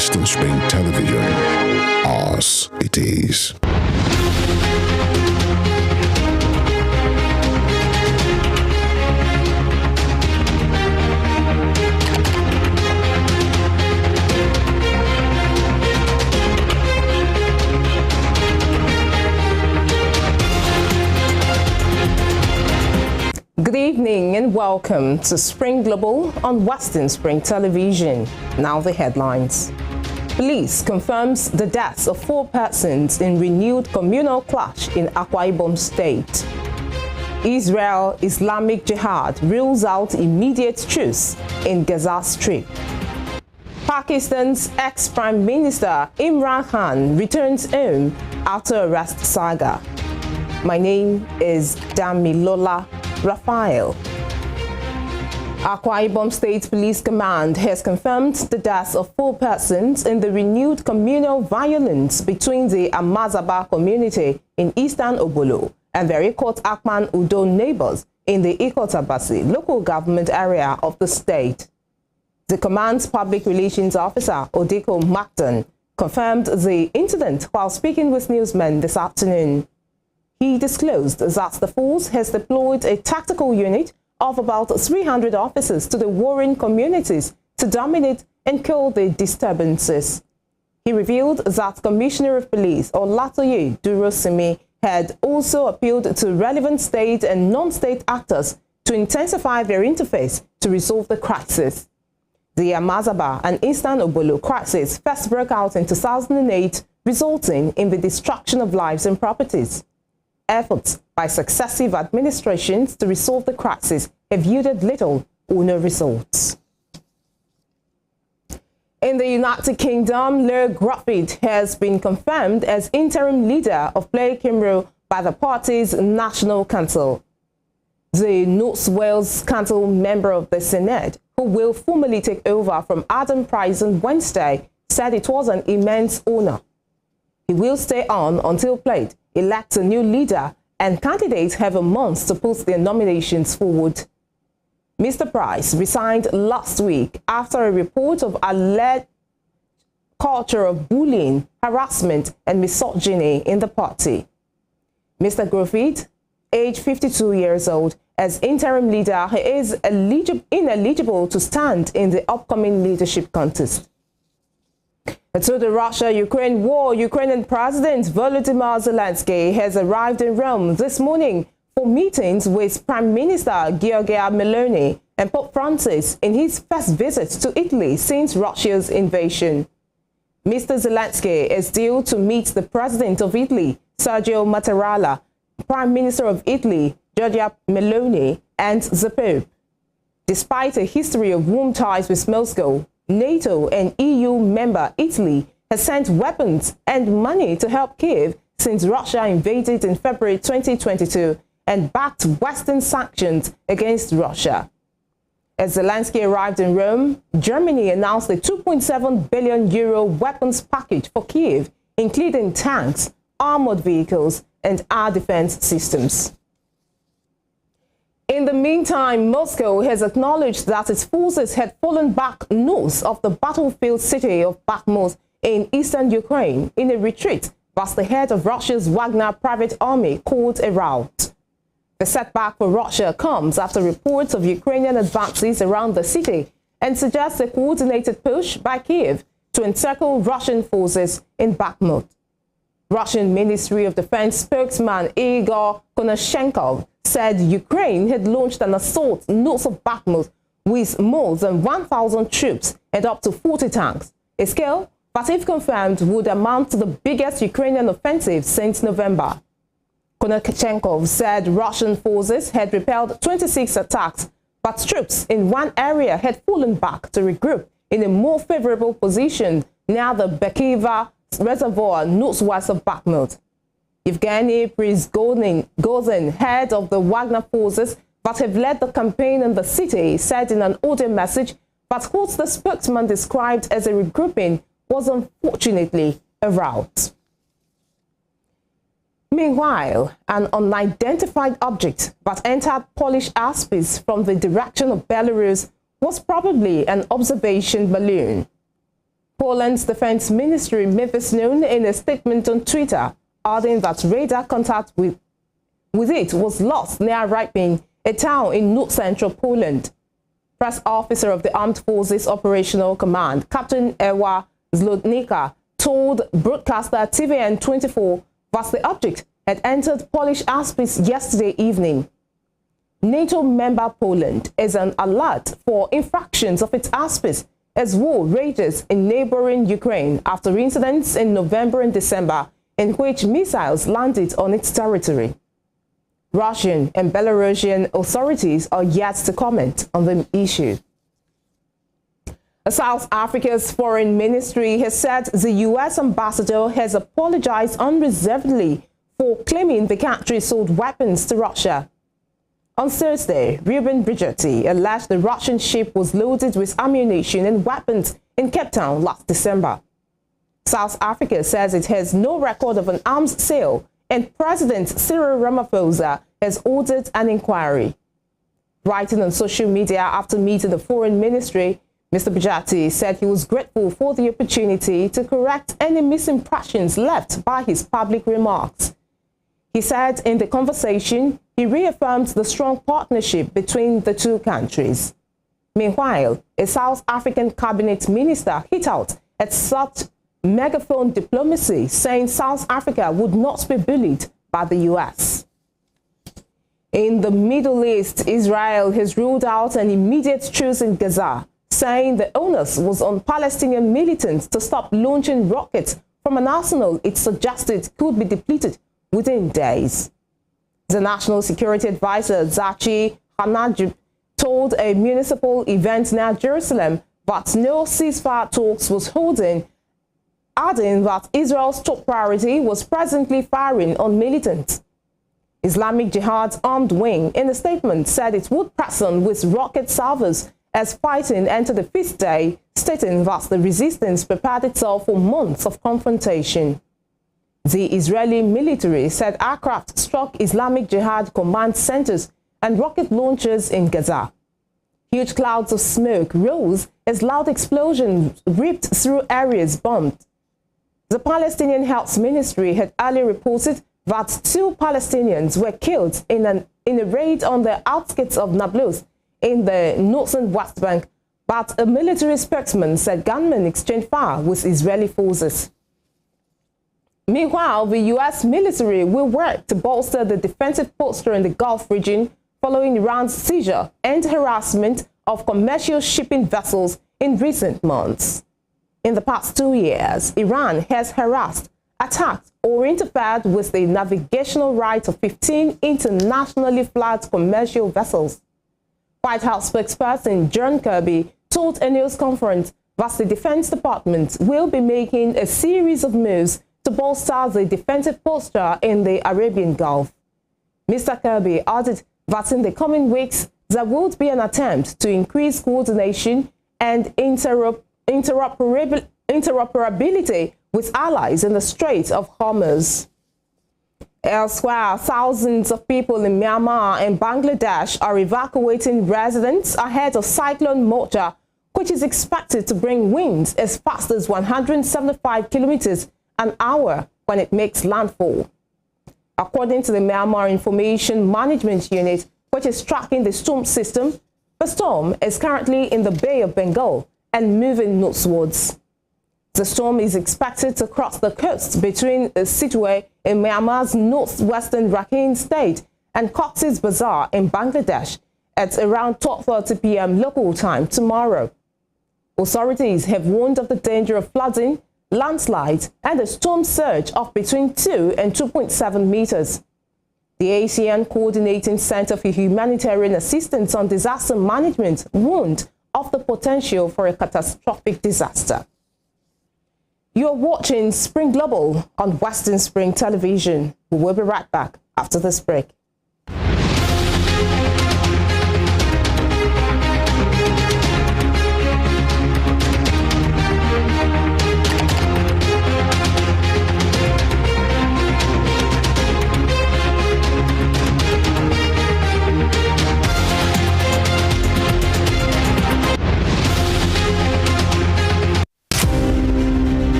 Western Spring Television. Ours it is. Good evening and welcome to Spring Global on Western Spring Television. Now the headlines. Police confirms the deaths of 4 persons in renewed communal clash in Akwa Ibom State. Israel Islamic Jihad rules out immediate truce in Gaza Strip. Pakistan's ex-Prime Minister Imran Khan returns home after arrest saga. My name is Damilola Raphael. Akwa Ibom State Police Command has confirmed the deaths of 4 persons in the renewed communal violence between the Amazaba community in eastern Obolo and the Ikot Akman Udo neighbors in the Ikot Abasi local government area of the state. The command's public relations officer, Odeko Macton, confirmed the incident while speaking with newsmen this afternoon. He disclosed that the force has deployed a tactical unit of about 300 officers to the warring communities to dominate and kill the disturbances. He revealed that Commissioner of Police Olatoye Durosimi had also appealed to relevant state and non-state actors to intensify their interface to resolve the crisis. The Amazaba and Eastern Obolo crisis first broke out in 2008, resulting in the destruction of lives and properties. Efforts by successive administrations to resolve the crisis have yielded little or no results. In the United Kingdom, Leo Gruffydd has been confirmed as interim leader of Plaid Cymru by the party's National Council. The North Wales Council member of the Senate, who will formally take over from Adam Price on Wednesday, said it was an immense honor. He will stay on until Plaid elects a new leader and candidates have a month to put their nominations forward. Mr. Price resigned last week after a report of alleged culture of bullying, harassment and misogyny in the party. Mr. Gruffydd, age 52 years old, as interim leader, he is ineligible to stand in the upcoming leadership contest. To the Russia-Ukraine war, Ukrainian President Volodymyr Zelensky has arrived in Rome this morning for meetings with Prime Minister Giorgia Meloni and Pope Francis in his first visit to Italy since Russia's invasion. Mr. Zelensky is due to meet the President of Italy, Sergio Mattarella, Prime Minister of Italy, Giorgia Meloni, and the Pope. Despite a history of warm ties with Moscow, NATO and EU member Italy has sent weapons and money to help Kiev since Russia invaded in February 2022 and backed Western sanctions against Russia. As Zelensky arrived in Rome, Germany announced a 2.7 billion euro weapons package for Kiev, including tanks, armored vehicles, and air defense systems. In the meantime, Moscow has acknowledged that its forces had fallen back north of the battlefield city of Bakhmut in eastern Ukraine in a retreat past the head of Russia's Wagner private army called a rout. The setback for Russia comes after reports of Ukrainian advances around the city and suggests a coordinated push by Kiev to encircle Russian forces in Bakhmut. Russian Ministry of Defense spokesman Igor Konashenkov said Ukraine had launched an assault north of Bakhmut with more than 1,000 troops and up to 40 tanks, a scale that, if confirmed, would amount to the biggest Ukrainian offensive since November. Konashenkov said Russian forces had repelled 26 attacks, but troops in one area had fallen back to regroup in a more favorable position near the Bekiva reservoir northwest of Bakhmut. Yevgeny Prigozhin, head of the Wagner forces that have led the campaign in the city, said in an audio message that what the spokesman described as a regrouping was unfortunately a rout. Meanwhile, an unidentified object that entered Polish airspace from the direction of Belarus was probably an observation balloon. Poland's defense ministry made this known in a statement on Twitter, adding that radar contact with it was lost near Rybin, a town in north-central Poland. Press officer of the Armed Forces Operational Command, Captain Ewa Zlotnica, told broadcaster TVN24 that the object had entered Polish airspace yesterday evening. NATO member Poland is on alert for infractions of its airspace as war rages in neighboring Ukraine after incidents in November and December in which missiles landed on its territory. Russian and Belarusian authorities are yet to comment on the issue. South Africa's foreign ministry has said the U.S. ambassador has apologized unreservedly for claiming the country sold weapons to Russia. On Thursday, Ruben Brigetti alleged the Russian ship was loaded with ammunition and weapons in Cape Town last December. South Africa says it has no record of an arms sale, and President Cyril Ramaphosa has ordered an inquiry. Writing on social media after meeting the foreign ministry, Mr. Brigetti said he was grateful for the opportunity to correct any misimpressions left by his public remarks. He said in the conversation, he reaffirmed the strong partnership between the two countries. Meanwhile, a South African cabinet minister hit out at such megaphone diplomacy, saying South Africa would not be bullied by the U.S. In the Middle East, Israel has ruled out an immediate truce in Gaza, saying the onus was on Palestinian militants to stop launching rockets from an arsenal it suggested could be depleted within days. The National Security Advisor Zachi Hanajib told a municipal event near Jerusalem that no ceasefire talks was holding, adding that Israel's top priority was presently firing on militants. Islamic Jihad's armed wing, in a statement, said it would press on with rocket salvos as fighting entered the fifth day, stating that the resistance prepared itself for months of confrontation. The Israeli military said aircraft struck Islamic Jihad command centers and rocket launchers in Gaza. Huge clouds of smoke rose as loud explosions ripped through areas bombed. The Palestinian Health Ministry had earlier reported that 2 Palestinians were killed in a raid on the outskirts of Nablus in the northern West Bank, but a military spokesman said gunmen exchanged fire with Israeli forces. Meanwhile, the U.S. military will work to bolster the defensive posture in the Gulf region following Iran's seizure and harassment of commercial shipping vessels in recent months. In the past 2 years, Iran has harassed, attacked, or interfered with the navigational rights of 15 internationally flagged commercial vessels. White House spokesperson John Kirby told a news conference that the Defense Department will be making a series of moves to bolster the defensive posture in the Arabian Gulf. Mr. Kirby added that in the coming weeks, there would be an attempt to increase coordination and interoperability with allies in the Strait of Hormuz. Elsewhere, thousands of people in Myanmar and Bangladesh are evacuating residents ahead of Cyclone Mocha, which is expected to bring winds as fast as 175 kilometers an hour when it makes landfall. According to the Myanmar Information Management Unit, which is tracking the storm system, the storm is currently in the Bay of Bengal and moving northwards. The storm is expected to cross the coast between Sittwe in Myanmar's northwestern Rakhine state and Cox's Bazar in Bangladesh at around 12:30 p.m. local time tomorrow. Authorities have warned of the danger of flooding, landslides, and a storm surge of between 2 and 2.7 meters. The ASEAN Coordinating Center for Humanitarian Assistance on Disaster Management warned of the potential for a catastrophic disaster. You're watching Spring Global on Western Spring Television. We will be right back after this break.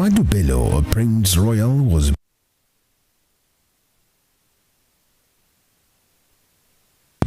Ahmadu Bello, a Prince Royal, was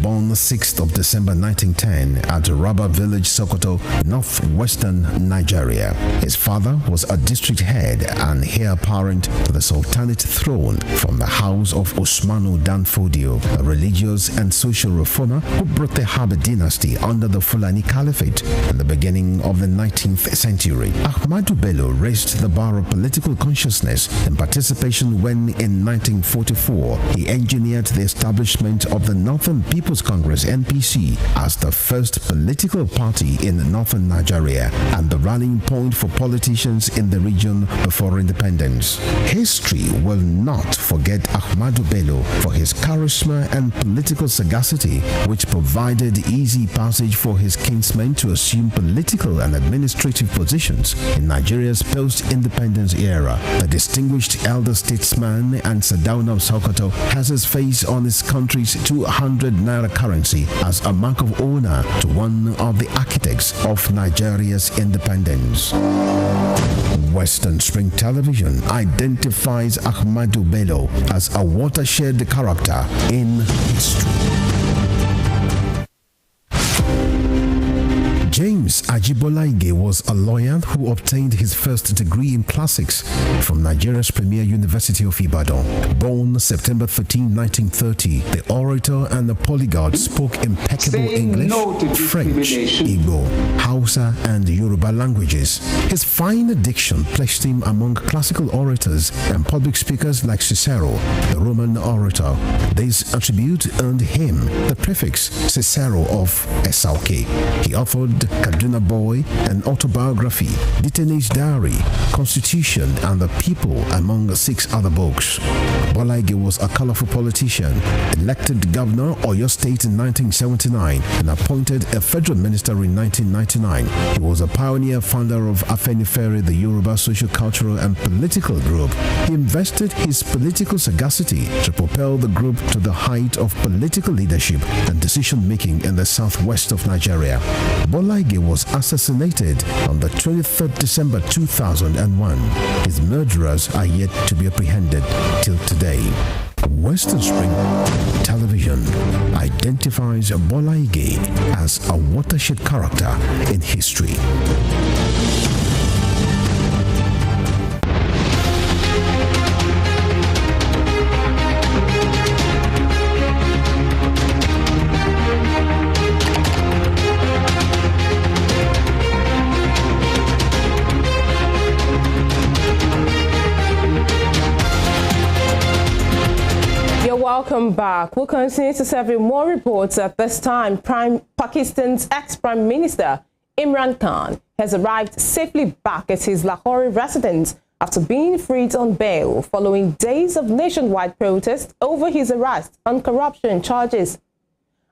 born 6th of December 1910 at Raba Village, Sokoto, northwestern Nigeria. His father was a district head and heir apparent to the Sultanate throne from the house of Usmanu Danfodio, a religious and social reformer who brought the Habib dynasty under the Fulani Caliphate in the beginning of the 19th century. Ahmadu Bello raised the bar of political consciousness and participation when, in 1944, he engineered the establishment of the Northern People's Congress (NPC) as the first political party in northern Nigeria and the rallying point for politicians in the region before independence. History will not forget Ahmadu Bello for his charisma and political sagacity, which provided easy passage for his kinsmen to assume political and administrative positions in Nigeria's post-independence era. The distinguished elder statesman and Sardauna of Sokoto has his face on his country's 200 naira currency as a mark of honor to one of the architects of Nigeria's independence. Western Spring Television identifies Ahmadu Bello as a watershed character in history. James Ajibolaige was a lawyer who obtained his first degree in classics from Nigeria's premier university of Ibadan. Born September 13, 1930, the orator and the polyglot spoke impeccable English, French, Igbo, Hausa, and Yoruba languages. His fine diction placed him among classical orators and public speakers like Cicero, the Roman orator. This attribute earned him the prefix Cicero of Esauke. He authored Kaduna Boy, an autobiography, Detainee Diary, Constitution, and the People, among 6 other books. Bolaige was a colorful politician, elected governor of Oyo State in 1979 and appointed a federal minister in 1999. He was a pioneer founder of Afenifere, the Yoruba social, cultural, and political group. He invested his political sagacity to propel the group to the height of political leadership and decision-making in the southwest of Nigeria. Bolaige was assassinated on the 23rd December 2001. His murderers are yet to be apprehended till today. Western Spring Television identifies Bolaige as a watershed character in history. Welcome back. We'll continue to serve you more reports at this time. Pakistan's ex-Prime Minister Imran Khan has arrived safely back at his Lahore residence after being freed on bail following days of nationwide protest over his arrest on corruption charges.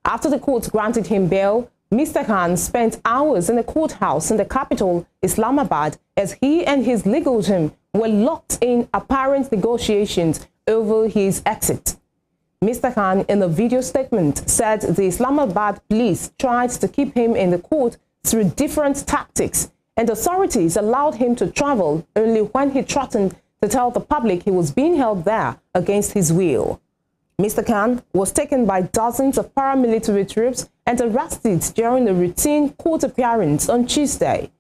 After the court granted him bail, Mr. Khan spent hours in the courthouse in the capital, Islamabad, as he and his legal team were locked in apparent negotiations over his exit. Mr. Khan, in a video statement, said the Islamabad police tried to keep him in the court through different tactics, and authorities allowed him to travel only when he threatened to tell the public he was being held there against his will. Mr. Khan was taken by dozens of paramilitary troops and arrested during a routine court appearance on Tuesday.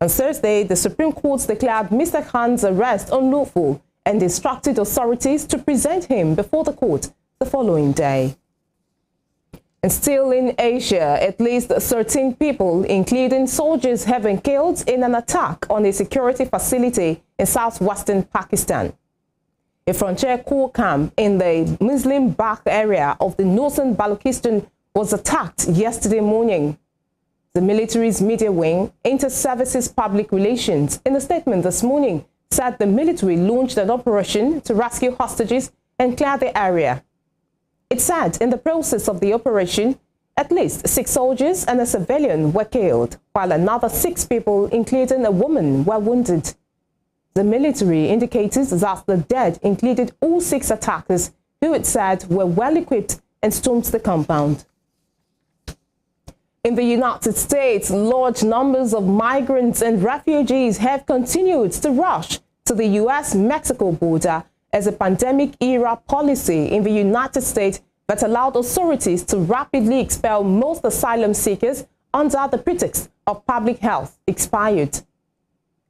On Thursday, the Supreme Court declared Mr. Khan's arrest unlawful and instructed authorities to present him before the court the following day. And still in Asia, at least 13 people, including soldiers, have been killed in an attack on a security facility in southwestern Pakistan. A frontier corps camp in the Muslim Bagh area of the northern Balochistan was attacked yesterday morning. The military's media wing, Inter-Services Public Relations, in a statement this morning, said the military launched an operation to rescue hostages and clear the area. It said in the process of the operation, at least 6 soldiers and a civilian were killed, while another 6 people, including a woman, were wounded. The military indicated that the dead included all 6 attackers, who it said were well equipped and stormed the compound. In the United States, large numbers of migrants and refugees have continued to rush to the U.S.-Mexico border as a pandemic-era policy in the United States that allowed authorities to rapidly expel most asylum seekers under the pretext of public health expired.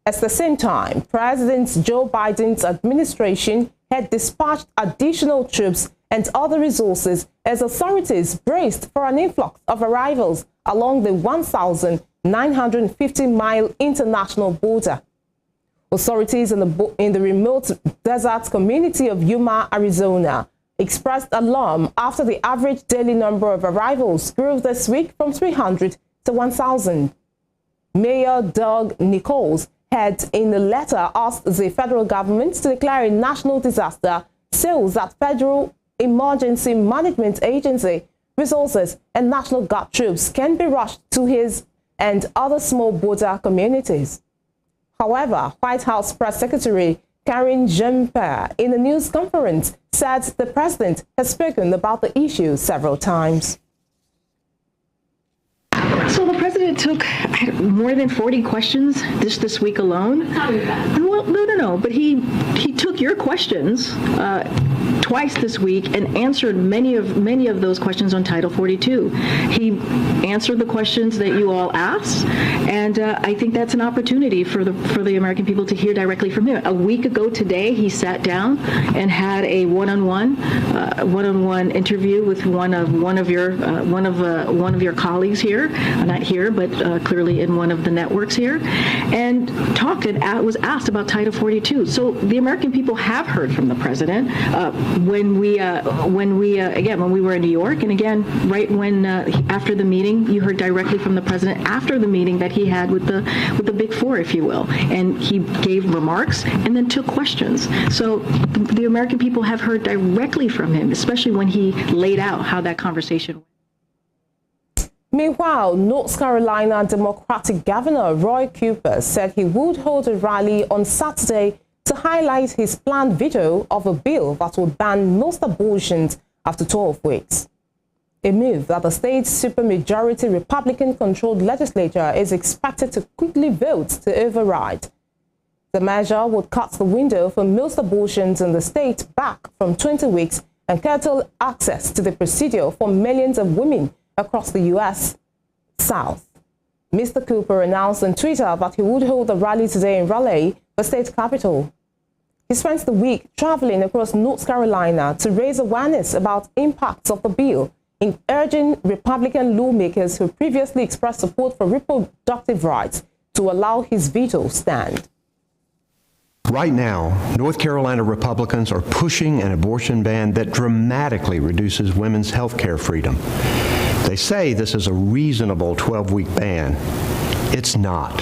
At the same time, President Joe Biden's administration had dispatched additional troops and other resources as authorities braced for an influx of arrivals along the 1,950-mile international border. Authorities in the remote desert community of Yuma, Arizona, expressed alarm after the average daily number of arrivals grew this week from 300 to 1,000. Mayor Doug Nichols had, in a letter, asked the federal government to declare a national disaster so that Federal Emergency Management Agency resources and National Guard troops can be rushed to his and other small border communities. However, White House Press Secretary Karine Jean-Pierre, in a news conference, said the president has spoken about the issue several times. So the president took more than 40 questions this week alone. Well, no. But he took your questions twice this week and answered many of those questions on Title 42. He answered the questions that you all asked, and I think that's an opportunity for the American people to hear directly from him. A week ago today, he sat down and had a one-on-one interview with one of your colleagues here. Not here, but clearly in one of the networks here, and talked and was asked about Title 42. So the American people have heard from the president when we were in New York, and again right when after the meeting, you heard directly from the president after the meeting that he had with the Big Four, if you will, and he gave remarks and then took questions. So the American people have heard directly from him, especially when he laid out how that conversation went. Meanwhile, North Carolina Democratic Governor Roy Cooper said he would hold a rally on Saturday to highlight his planned veto of a bill that would ban most abortions after 12 weeks. A move that the state's supermajority Republican-controlled legislature is expected to quickly vote to override. The measure would cut the window for most abortions in the state back from 20 weeks and curtail access to the procedure for millions of women across the U.S. South. Mr. Cooper announced on Twitter that he would hold a rally today in Raleigh, the state capital. He spent the week traveling across North Carolina to raise awareness about impacts of the bill, in urging Republican lawmakers who previously expressed support for reproductive rights to allow his veto stand. Right now, North Carolina Republicans are pushing an abortion ban that dramatically reduces women's health care freedom. They say this is a reasonable 12-week ban. It's not.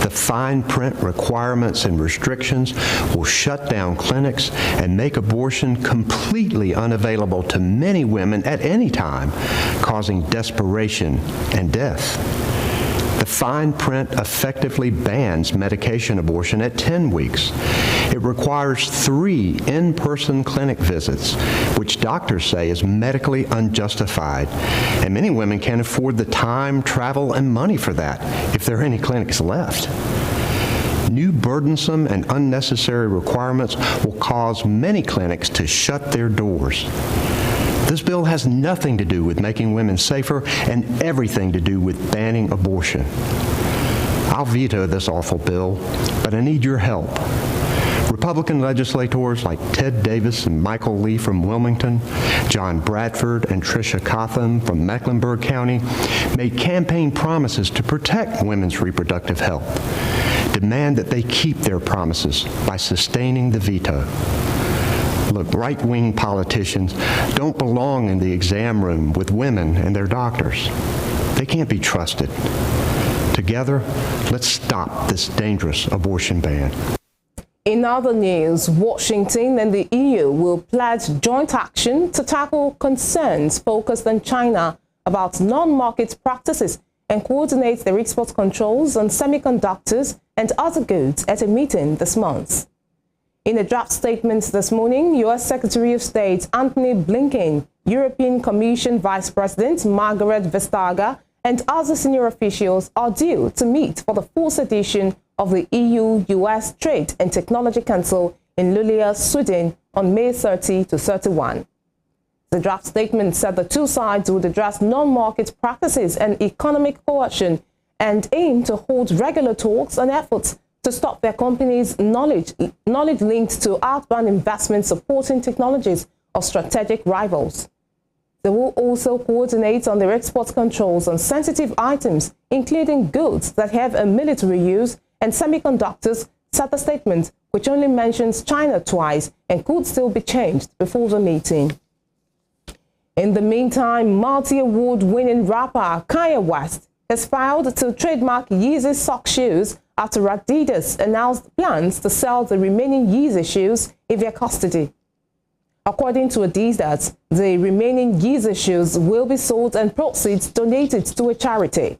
The fine print requirements and restrictions will shut down clinics and make abortion completely unavailable to many women at any time, causing desperation and death. The fine print effectively bans medication abortion at 10 weeks. It requires 3 in-person clinic visits, which doctors say is medically unjustified, and many women can't afford the time, travel, and money for that if there are any clinics left. New burdensome and unnecessary requirements will cause many clinics to shut their doors. This bill has nothing to do with making women safer and everything to do with banning abortion. I'll veto this awful bill, but I need your help. Republican legislators like Ted Davis and Michael Lee from Wilmington, John Bradford and Tricia Cotham from Mecklenburg County made campaign promises to protect women's reproductive health. Demand that they keep their promises by sustaining the veto. Look, right-wing politicians don't belong in the exam room with women and their doctors. They can't be trusted. Together, let's stop this dangerous abortion ban. In other news, Washington and the EU will pledge joint action to tackle concerns focused on China about non-market practices and coordinate their export controls on semiconductors and other goods at a meeting this month. In a draft statement this morning, U.S. Secretary of State Antony Blinken, European Commission Vice President Margaret Vestager, and other senior officials are due to meet for the 4th edition of the EU-US Trade and Technology Council in Luleå, Sweden on May 30 to 31. The draft statement said the two sides would address non-market practices and economic coercion and aim to hold regular talks and efforts to stop their companies' knowledge linked to outbound investment supporting technologies of strategic rivals. They will also coordinate on their export controls on sensitive items, including goods that have a military use and semiconductors, said the statement, which only mentions China twice and could still be changed before the meeting. In the meantime, multi-award-winning rapper Kanye West has filed to trademark Yeezy sock shoes after Adidas announced plans to sell the remaining Yeezy shoes in their custody. According to Adidas, the remaining Yeezy shoes will be sold and proceeds donated to a charity.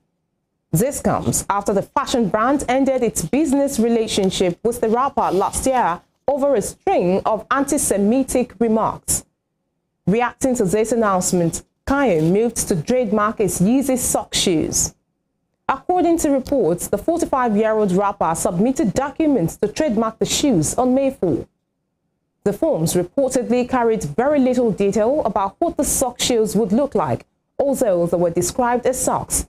This comes after the fashion brand ended its business relationship with the rapper last year over a string of anti-Semitic remarks. Reacting to this announcement, Kanye moved to trademark his Yeezy sock shoes. According to reports, the 45-year-old rapper submitted documents to trademark the shoes on May 4. The forms reportedly carried very little detail about what the sock shoes would look like, although they were described as socks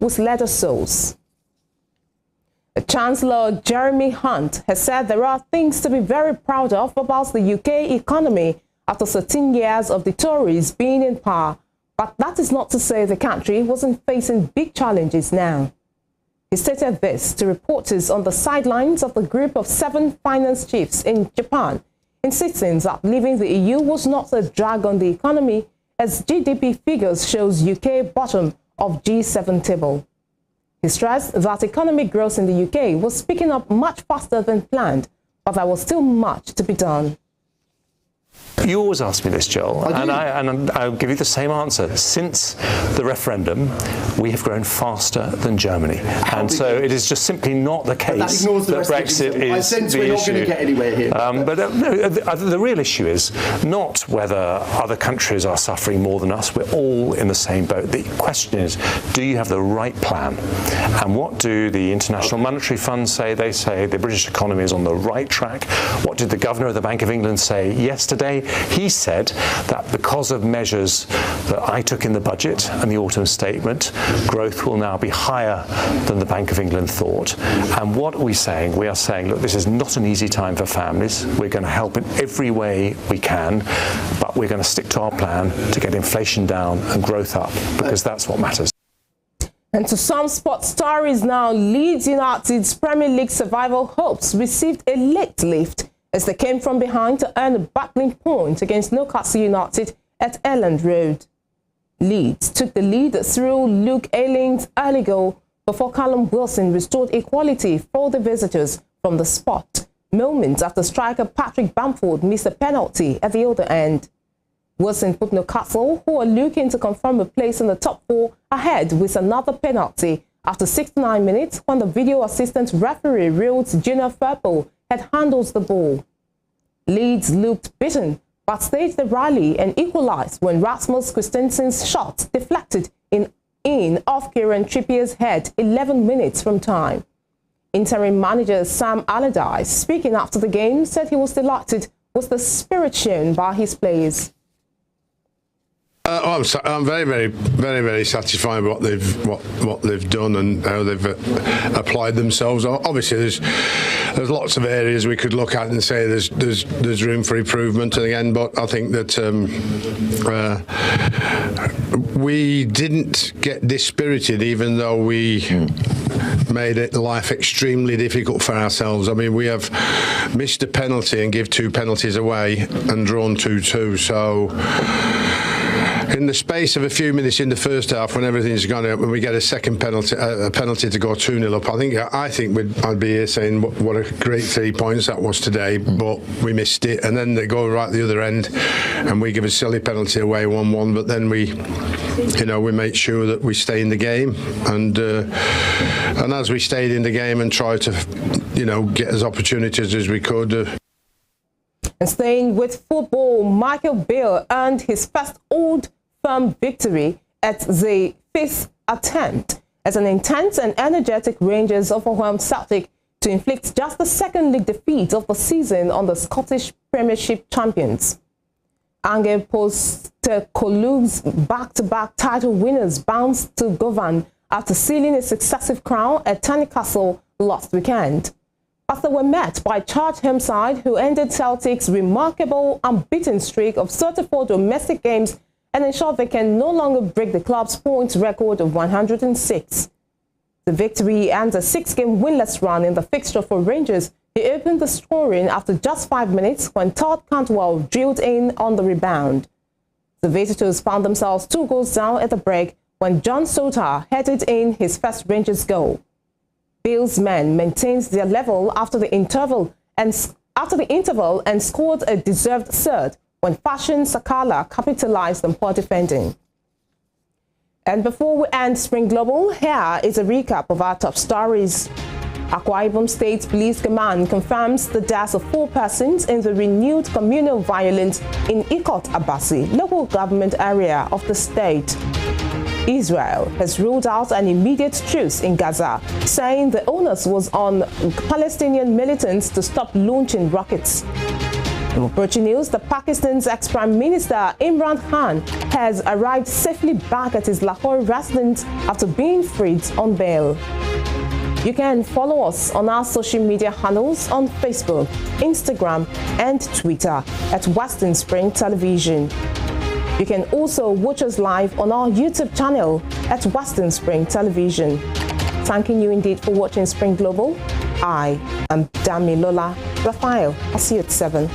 with leather soles. Chancellor Jeremy Hunt has said there are things to be very proud of about the UK economy after 13 years of the Tories being in power, but that is not to say the country wasn't facing big challenges now. He stated this to reporters on the sidelines of the group of 7 finance chiefs in Japan, insisting that leaving the EU was not a drag on the economy, as GDP figures shows UK bottom of G7 table. He stressed that economic growth in the UK was picking up much faster than planned, but there was still much to be done. You always ask me this, Joel, and I'll give you the same answer. Since the referendum, we have grown faster than Germany, and so it is just simply not the case that Brexit is I sense the we're issue. not going to get anywhere here. But no, the real issue is not whether other countries are suffering more than us. We're all in the same boat. The question is, do you have the right plan? And what do the International Monetary Fund say? They say the British economy is on the right track. What did the Governor of the Bank of England say yesterday? He said that because of measures that I took in the budget and the autumn statement, growth will now be higher than the Bank of England thought. And what are we saying? We are saying, look, this is not an easy time for families. We're going to help in every way we can, but we're going to stick to our plan to get inflation down and growth up, because that's what matters. And to some sports stories now, Leeds United's Premier League survival hopes received a late lift as they came from behind to earn a battling point against Newcastle United at Elland Road. Leeds took the lead through Luke Ayling's early goal before Callum Wilson restored equality for the visitors from the spot, moments after striker Patrick Bamford missed a penalty at the other end. Wilson put Newcastle, who are looking to confirm a place in the top 4, ahead with another penalty after 69 minutes when the video assistant referee ruled Junior Firpo had handled the ball. Leeds looked beaten but staged the rally and equalised when Rasmus Christensen's shot deflected in off Kieran Trippier's head 11 minutes from time. Interim manager Sam Allardyce, speaking after the game, said he was delighted with the spirit shown by his players. I'm very satisfied with what they've done and how they've applied themselves. Obviously, there's lots of areas we could look at and say there's room for improvement again. But I think that we didn't get dispirited, even though we made life extremely difficult for ourselves. I mean, we have missed a penalty and give 2 penalties away and drawn 2-2. So in the space of a few minutes in the first half, when everything's gone up, when we get a second penalty, a penalty to go 2-0 up, I think I'd be here saying what a great 3 points that was today, but we missed it. And then they go right the other end, and we give a silly penalty away 1-1. But then we make sure that we stay in the game, and as we stayed in the game and tried to, get as opportunities as we could. And staying with football, Michael Beale earned his first Old Firm victory at the 5th attempt as an intense and energetic Rangers overwhelmed Celtic to inflict just the second league defeat of the season on the Scottish Premiership champions. Ange Postecoglou's back-to-back title winners bounced to Govan after sealing a successive crown at Tynecastle last weekend. But they were met by Charlton side, who ended Celtic's remarkable unbeaten streak of 34 domestic games and ensured they can no longer break the club's points record of 106. The victory and a 6-game winless run in the fixture for Rangers, he opened the scoring after just 5 minutes when Todd Cantwell drilled in on the rebound. The visitors found themselves 2 goals down at the break when John Sota headed in his first Rangers goal. Bill's men maintained their level after the interval and scored a deserved third when Fashion Sakala capitalized on poor defending. And before we end Spring Global, here is a recap of our top stories. Akwa Ibom State Police Command confirms the deaths of 4 persons in the renewed communal violence in Ikot Abasi, local government area of the state. Israel has ruled out an immediate truce in Gaza, saying the onus was on Palestinian militants to stop launching rockets. In approaching news, Pakistan's ex-Prime Minister Imran Khan has arrived safely back at his Lahore residence after being freed on bail. You can follow us on our social media handles on Facebook, Instagram, and Twitter at Western Spring Television. You can also watch us live on our YouTube channel at Western Spring Television. Thanking you indeed for watching Spring Global. I am Damilola Raphael. I'll see you at 7.